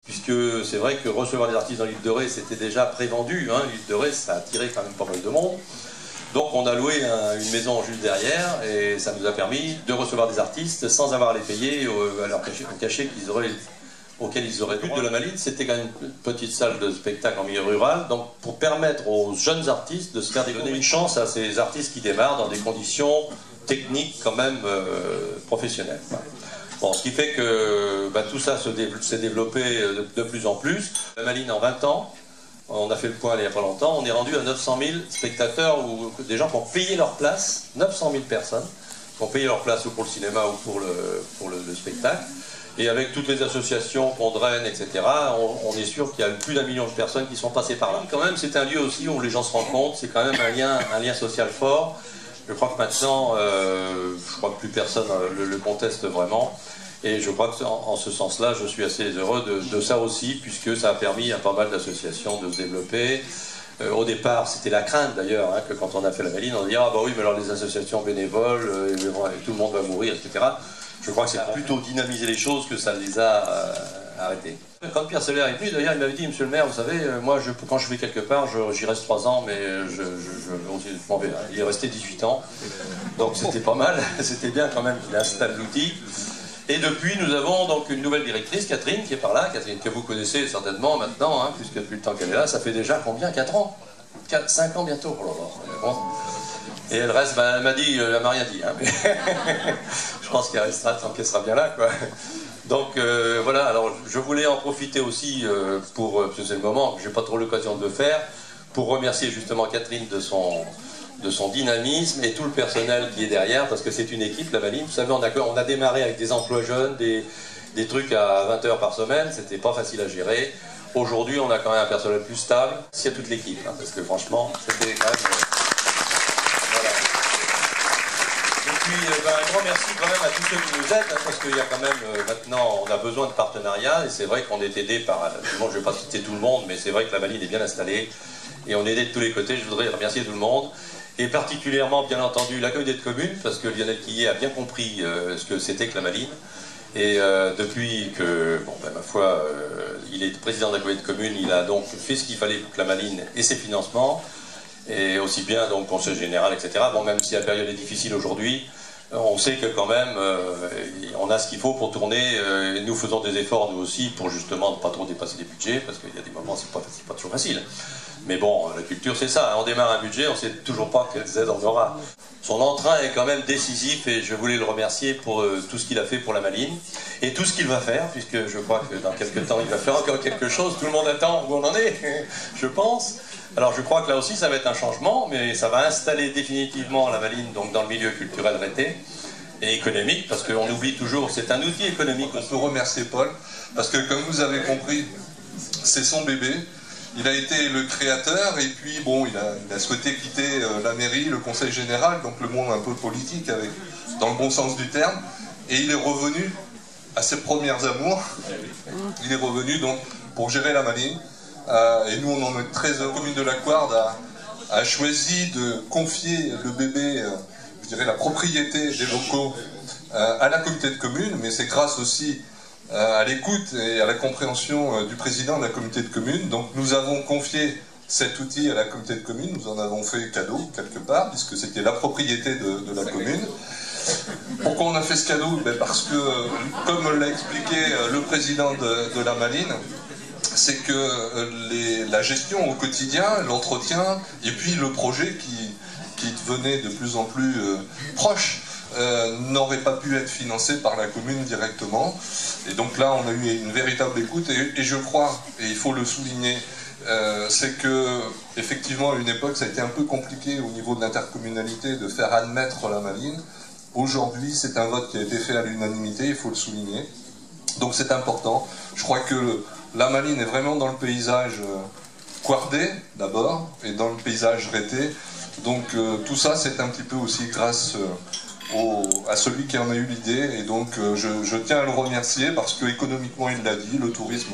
Puisque c'est vrai que recevoir des artistes dans l'île de Ré, c'était déjà prévendu. Hein. L'île de Ré, ça a attiré quand même pas mal de monde. Donc on a loué une maison juste derrière et ça nous a permis de recevoir des artistes sans avoir à les payer à leur cachet auquel ils auraient dû. De la Malines, c'était quand même une petite salle de spectacle en milieu rural, donc pour permettre aux jeunes artistes de se faire donner une chance à ces artistes qui démarrent dans des conditions techniques quand même professionnelles. Bon, ce qui fait que tout ça s'est développé de plus en plus. La Malines, en 20 ans, on a fait le point il n'y a pas longtemps, on est rendu à 900 000 spectateurs, ou des gens qui ont payé leur place, 900 000 personnes, qui ont payé leur place ou pour le cinéma ou pour le spectacle. Et avec toutes les associations qu'on draine, etc., on est sûr qu'il y a plus d'1 million de personnes qui sont passées par là. Quand même, c'est un lieu aussi où les gens se rencontrent, c'est quand même un lien social fort. Je crois que maintenant, je crois que plus personne le conteste vraiment. Et je crois qu'en ce sens-là, je suis assez heureux de ça aussi, puisque ça a permis à pas mal d'associations de se développer. Au départ, c'était la crainte d'ailleurs, hein, que quand on a fait la Malines, on dit « Ah bah oui, mais alors les associations bénévoles, tout le monde va mourir, etc. » Je crois que c'est plutôt dynamiser les choses que ça les a arrêtés. Quand Pierre Seller est venu, d'ailleurs, il m'avait dit « Monsieur le maire, vous savez, moi, quand je vais quelque part, j'y reste 3 ans, mais je m'en vais. » Il est resté 18 ans, donc c'était pas mal, c'était bien quand même qu'il installe l'outil. Et depuis, nous avons donc une nouvelle directrice, Catherine, qui est par là, Catherine que vous connaissez certainement maintenant, hein, puisque depuis le temps qu'elle est là, ça fait déjà combien? 4 ans 5 ans bientôt. Oh là là, et elle reste, elle m'a dit, elle m'a rien dit, hein, mais je pense qu'elle restera tant qu'elle sera bien là, quoi. Donc voilà, alors je voulais en profiter aussi parce que c'est le moment, j'ai pas trop l'occasion de le faire, pour remercier justement Catherine de son dynamisme et tout le personnel qui est derrière, parce que c'est une équipe, la Malines. Vous savez, on a démarré avec des emplois jeunes, des trucs à 20 heures par semaine, c'était pas facile à gérer. Aujourd'hui, on a quand même un personnel plus stable, c'est toute l'équipe, hein, parce que franchement, c'était quand même... voilà. Et puis, un grand merci quand même à tous ceux qui nous aident, hein, parce qu'il y a quand même, maintenant, on a besoin de partenariats, et c'est vrai qu'on est aidé par... je ne vais pas citer tout le monde, mais c'est vrai que la Malines est bien installée, et on est aidé de tous les côtés. Je voudrais remercier tout le monde. Et particulièrement, bien entendu, la communauté de communes, parce que Lionel Quillet a bien compris ce que c'était que la Malines. Et depuis que, ma foi, il est président de la communauté de communes, il a donc fait ce qu'il fallait pour que la Malines ait ses financements, et aussi bien donc conseil général, etc. Bon, même si la période est difficile aujourd'hui, on sait que quand même, on a ce qu'il faut pour tourner, et nous faisons des efforts nous aussi pour justement ne pas trop dépasser les budgets, parce qu'il y a des moments, c'est pas toujours facile. Mais bon, la culture c'est ça, on démarre un budget, on ne sait toujours pas quelles aides on aura. Son entrain est quand même décisif et je voulais le remercier pour tout ce qu'il a fait pour la Malines et tout ce qu'il va faire, puisque je crois que dans quelques temps il va faire encore quelque chose, tout le monde attend où on en est, je pense. Alors je crois que là aussi ça va être un changement, mais ça va installer définitivement la Malines donc, dans le milieu culturel rété et économique, parce qu'on oublie toujours, c'est un outil économique. On peut remercier Paul, parce que comme vous avez compris, c'est son bébé. Il a été le créateur et puis bon, il a souhaité quitter la mairie, le conseil général, donc le monde un peu politique, dans le bon sens du terme, et il est revenu à ses premières amours. Il est revenu donc pour gérer la Malines, et nous on en est très heureux. La commune de la Couarde a choisi de confier le bébé, je dirais la propriété des locaux, à la communauté de communes, mais c'est grâce aussi à l'écoute et à la compréhension du président de la communauté de communes. Donc nous avons confié cet outil à la communauté de communes, nous en avons fait cadeau quelque part, puisque c'était la propriété de la commune. Pourquoi on a fait ce cadeau? Parce que, comme l'a expliqué le président de la Malines, c'est que la gestion au quotidien, l'entretien, et puis le projet qui devenait de plus en plus proche, n'aurait pas pu être financé par la commune directement. Et donc là, on a eu une véritable écoute, et je crois, et il faut le souligner, c'est que effectivement à une époque ça a été un peu compliqué au niveau de l'intercommunalité de faire admettre la Malines. Aujourd'hui, c'est un vote qui a été fait à l'unanimité, il faut le souligner. Donc c'est important. Je crois que la Malines est vraiment dans le paysage couardais d'abord, et dans le paysage rété. Donc tout ça, c'est un petit peu aussi grâce à celui qui en a eu l'idée, et donc je tiens à le remercier parce que économiquement il l'a dit, le tourisme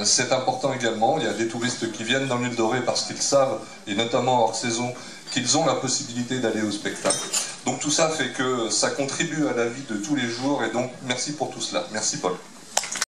c'est important également. Il y a des touristes qui viennent dans l'île de Ré parce qu'ils savent, et notamment hors saison, qu'ils ont la possibilité d'aller au spectacle. Donc tout ça fait que ça contribue à la vie de tous les jours, et donc merci pour tout cela. Merci Paul.